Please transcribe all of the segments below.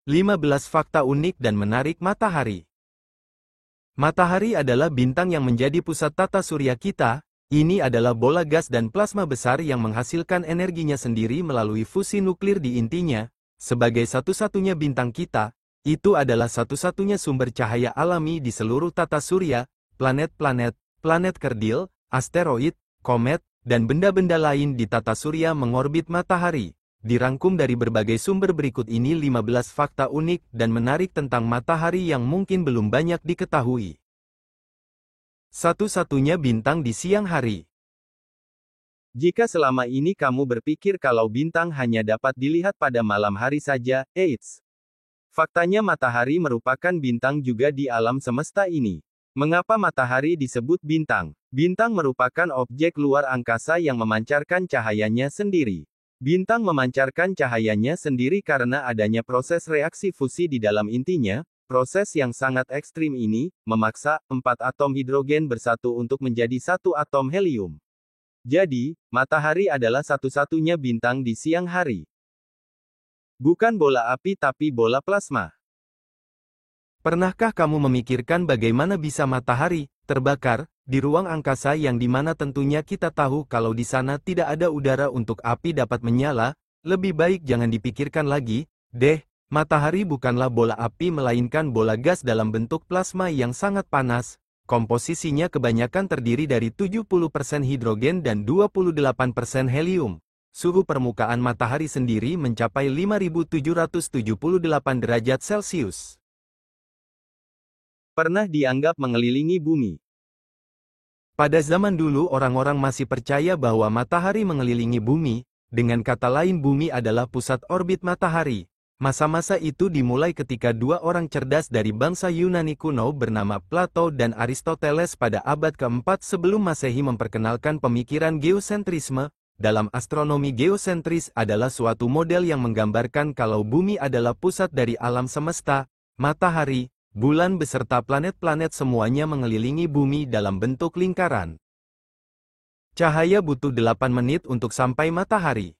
15 fakta unik dan menarik Matahari. Matahari adalah bintang yang menjadi pusat tata surya kita. Ini adalah bola gas dan plasma besar yang menghasilkan energinya sendiri melalui fusi nuklir di intinya. Sebagai satu-satunya bintang kita, itu adalah satu-satunya sumber cahaya alami di seluruh tata surya, planet-planet, planet kerdil, asteroid, komet, dan benda-benda lain di tata surya mengorbit matahari. Dirangkum dari berbagai sumber berikut ini 15 fakta unik dan menarik tentang matahari yang mungkin belum banyak diketahui. Satu-satunya bintang di siang hari. Jika selama ini kamu berpikir kalau bintang hanya dapat dilihat pada malam hari saja, eits. Faktanya matahari merupakan bintang juga di alam semesta ini. Mengapa matahari disebut bintang? Bintang merupakan objek luar angkasa yang memancarkan cahayanya sendiri. Bintang memancarkan cahayanya sendiri karena adanya proses reaksi fusi di dalam intinya. Proses yang sangat ekstrim ini memaksa 4 atom hidrogen bersatu untuk menjadi 1 atom helium. Jadi, matahari adalah satu-satunya bintang di siang hari. Bukan bola api tapi bola plasma. Pernahkah kamu memikirkan bagaimana bisa matahari terbakar di ruang angkasa yang dimana tentunya kita tahu kalau di sana tidak ada udara untuk api dapat menyala? Lebih baik jangan dipikirkan lagi, deh. Matahari bukanlah bola api melainkan bola gas dalam bentuk plasma yang sangat panas. Komposisinya kebanyakan terdiri dari 70% hidrogen dan 28% helium. Suhu permukaan matahari sendiri mencapai 5778 derajat Celcius. Pernah dianggap mengelilingi bumi. Pada zaman dulu orang-orang masih percaya bahwa matahari mengelilingi bumi, dengan kata lain bumi adalah pusat orbit matahari. Masa-masa itu dimulai ketika dua orang cerdas dari bangsa Yunani kuno bernama Plato dan Aristoteles pada abad keempat sebelum Masehi memperkenalkan pemikiran geosentrisme. Dalam astronomi geosentris adalah suatu model yang menggambarkan kalau bumi adalah pusat dari alam semesta, matahari, bulan beserta planet-planet semuanya mengelilingi bumi dalam bentuk lingkaran. Cahaya butuh 8 menit untuk sampai matahari.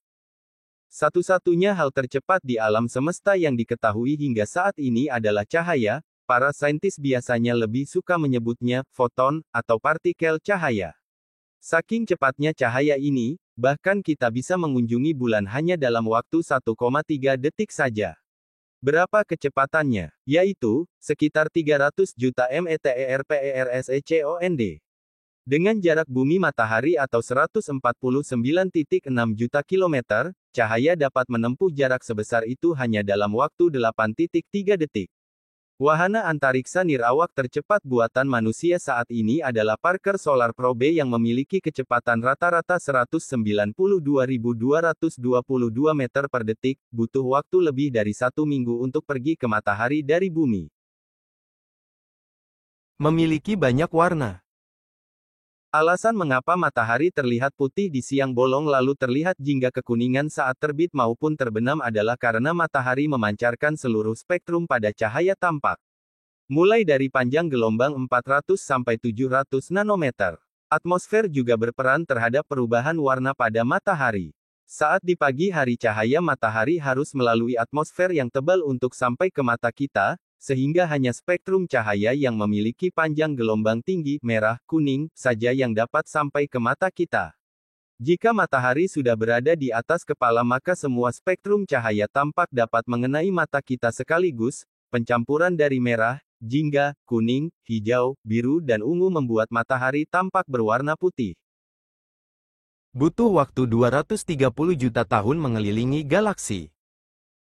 Satu-satunya hal tercepat di alam semesta yang diketahui hingga saat ini adalah cahaya. Para saintis biasanya lebih suka menyebutnya foton atau partikel cahaya. Saking cepatnya cahaya ini, bahkan kita bisa mengunjungi bulan hanya dalam waktu 1,3 detik saja. Berapa kecepatannya? Yaitu, sekitar 300 juta meterpersecond. Dengan jarak bumi matahari atau 149,6 juta kilometer, cahaya dapat menempuh jarak sebesar itu hanya dalam waktu 8,3 detik. Wahana antariksa nirawak tercepat buatan manusia saat ini adalah Parker Solar Probe yang memiliki kecepatan rata-rata 192.222 meter per detik, butuh waktu lebih dari 1 minggu untuk pergi ke matahari dari bumi. Memiliki banyak warna. Alasan mengapa matahari terlihat putih di siang bolong lalu terlihat jingga kekuningan saat terbit maupun terbenam adalah karena matahari memancarkan seluruh spektrum pada cahaya tampak. Mulai dari panjang gelombang 400 sampai 700 nanometer. Atmosfer juga berperan terhadap perubahan warna pada matahari. Saat di pagi hari cahaya matahari harus melalui atmosfer yang tebal untuk sampai ke mata kita, sehingga hanya spektrum cahaya yang memiliki panjang gelombang tinggi, merah, kuning, saja yang dapat sampai ke mata kita. Jika matahari sudah berada di atas kepala maka semua spektrum cahaya tampak dapat mengenai mata kita sekaligus. Pencampuran dari merah, jingga, kuning, hijau, biru dan ungu membuat matahari tampak berwarna putih. Butuh waktu 230 juta tahun mengelilingi galaksi.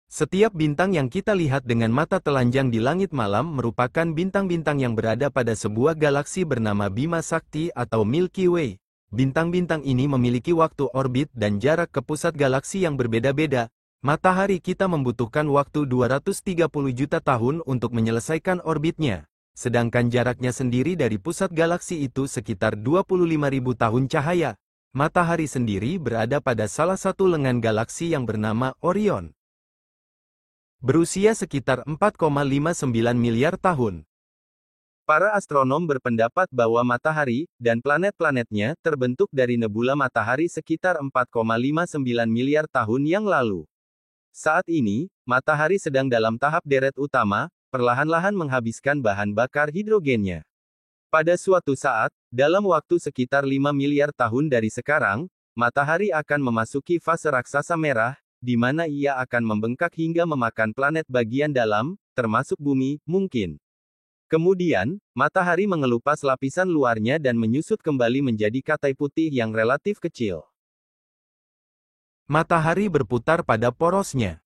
Setiap bintang yang kita lihat dengan mata telanjang di langit malam merupakan bintang-bintang yang berada pada sebuah galaksi bernama Bima Sakti atau Milky Way. Bintang-bintang ini memiliki waktu orbit dan jarak ke pusat galaksi yang berbeda-beda. Matahari kita membutuhkan waktu 230 juta tahun untuk menyelesaikan orbitnya. Sedangkan jaraknya sendiri dari pusat galaksi itu sekitar 25.000 tahun cahaya. Matahari sendiri berada pada salah satu lengan galaksi yang bernama Orion. Berusia sekitar 4,59 miliar tahun. Para astronom berpendapat bahwa matahari dan planet-planetnya terbentuk dari nebula matahari sekitar 4,59 miliar tahun yang lalu. Saat ini, matahari sedang dalam tahap deret utama, perlahan-lahan menghabiskan bahan bakar hidrogennya. Pada suatu saat, dalam waktu sekitar 5 miliar tahun dari sekarang, matahari akan memasuki fase raksasa merah, di mana ia akan membengkak hingga memakan planet bagian dalam, termasuk bumi, mungkin. Kemudian, matahari mengelupas lapisan luarnya dan menyusut kembali menjadi katai putih yang relatif kecil. Matahari berputar pada porosnya.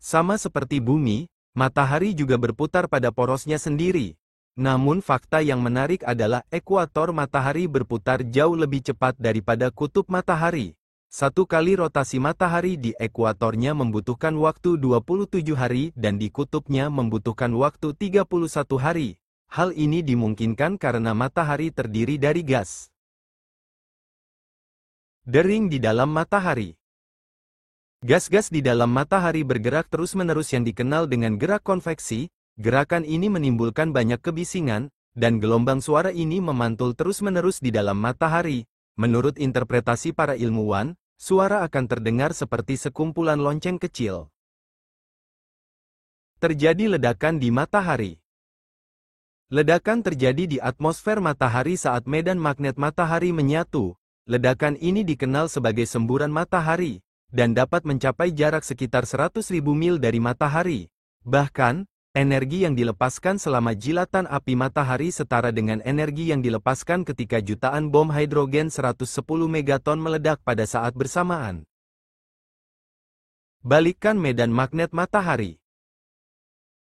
Sama seperti bumi, matahari juga berputar pada porosnya sendiri. Namun fakta yang menarik adalah ekuator matahari berputar jauh lebih cepat daripada kutub matahari. Satu kali rotasi matahari di ekuatornya membutuhkan waktu 27 hari dan di kutubnya membutuhkan waktu 31 hari. Hal ini dimungkinkan karena matahari terdiri dari gas. Dering di dalam matahari. Gas-gas di dalam matahari bergerak terus-menerus yang dikenal dengan gerak konveksi. Gerakan ini menimbulkan banyak kebisingan, dan gelombang suara ini memantul terus-menerus di dalam matahari. Menurut interpretasi para ilmuwan, suara akan terdengar seperti sekumpulan lonceng kecil. Terjadi ledakan di matahari. Ledakan terjadi di atmosfer matahari saat medan magnet matahari menyatu. Ledakan ini dikenal sebagai semburan matahari, dan dapat mencapai jarak sekitar 100.000 mil dari matahari. Bahkan, energi yang dilepaskan selama jilatan api matahari setara dengan energi yang dilepaskan ketika jutaan bom hidrogen 110 megaton meledak pada saat bersamaan. Balikkan medan magnet matahari.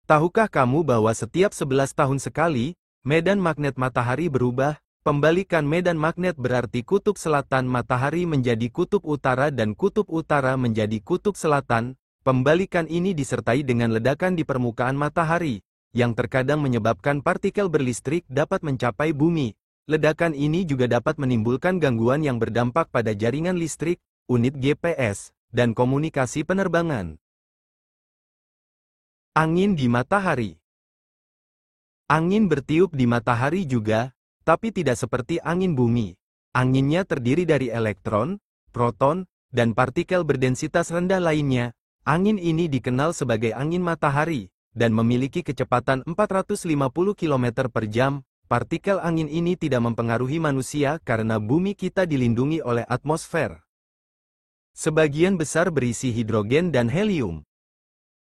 Tahukah kamu bahwa setiap 11 tahun sekali, medan magnet matahari berubah? Pembalikan medan magnet berarti kutub selatan matahari menjadi kutub utara dan kutub utara menjadi kutub selatan. Pembalikan ini disertai dengan ledakan di permukaan matahari, yang terkadang menyebabkan partikel berlistrik dapat mencapai bumi. Ledakan ini juga dapat menimbulkan gangguan yang berdampak pada jaringan listrik, unit GPS, dan komunikasi penerbangan. Angin di matahari. Angin bertiup di matahari juga, tapi tidak seperti angin bumi. Anginnya terdiri dari elektron, proton, dan partikel berdensitas rendah lainnya. Angin ini dikenal sebagai angin matahari, dan memiliki kecepatan 450 km per jam. Partikel angin ini tidak mempengaruhi manusia karena bumi kita dilindungi oleh atmosfer. Sebagian besar berisi hidrogen dan helium.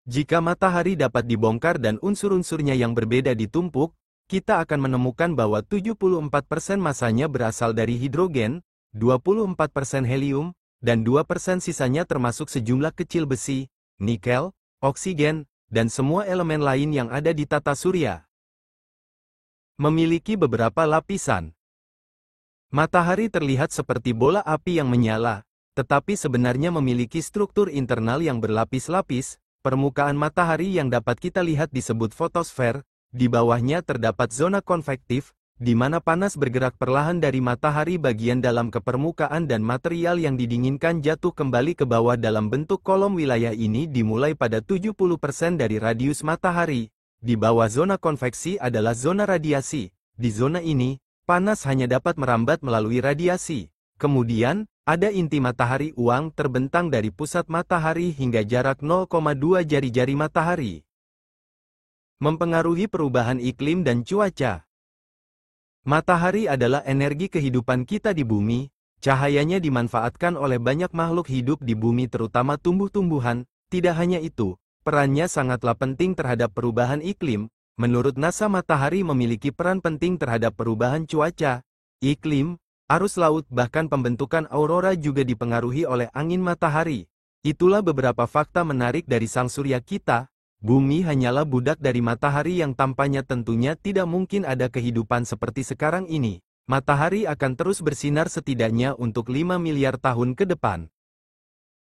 Jika matahari dapat dibongkar dan unsur-unsurnya yang berbeda ditumpuk, kita akan menemukan bahwa 74% masanya berasal dari hidrogen, 24% helium, dan 2% sisanya termasuk sejumlah kecil besi, nikel, oksigen, dan semua elemen lain yang ada di tata surya. Memiliki beberapa lapisan. Matahari terlihat seperti bola api yang menyala, tetapi sebenarnya memiliki struktur internal yang berlapis-lapis. Permukaan matahari yang dapat kita lihat disebut fotosfer. Di bawahnya terdapat zona konvektif, di mana panas bergerak perlahan dari matahari bagian dalam ke permukaan dan material yang didinginkan jatuh kembali ke bawah dalam bentuk kolom. Wilayah ini dimulai pada 70% dari radius matahari. Di bawah zona konveksi adalah zona radiasi. Di zona ini, panas hanya dapat merambat melalui radiasi. Kemudian, ada inti matahari uang terbentang dari pusat matahari hingga jarak 0,2 jari-jari matahari. Mempengaruhi perubahan iklim dan cuaca. Matahari adalah energi kehidupan kita di bumi. Cahayanya dimanfaatkan oleh banyak makhluk hidup di bumi terutama tumbuh-tumbuhan. Tidak hanya itu, perannya sangatlah penting terhadap perubahan iklim. Menurut NASA, matahari memiliki peran penting terhadap perubahan cuaca, iklim, arus laut, bahkan pembentukan aurora juga dipengaruhi oleh angin matahari. Itulah beberapa fakta menarik dari sang surya kita. Bumi hanyalah budak dari matahari yang tampaknya tentunya tidak mungkin ada kehidupan seperti sekarang ini. Matahari akan terus bersinar setidaknya untuk 5 miliar tahun ke depan.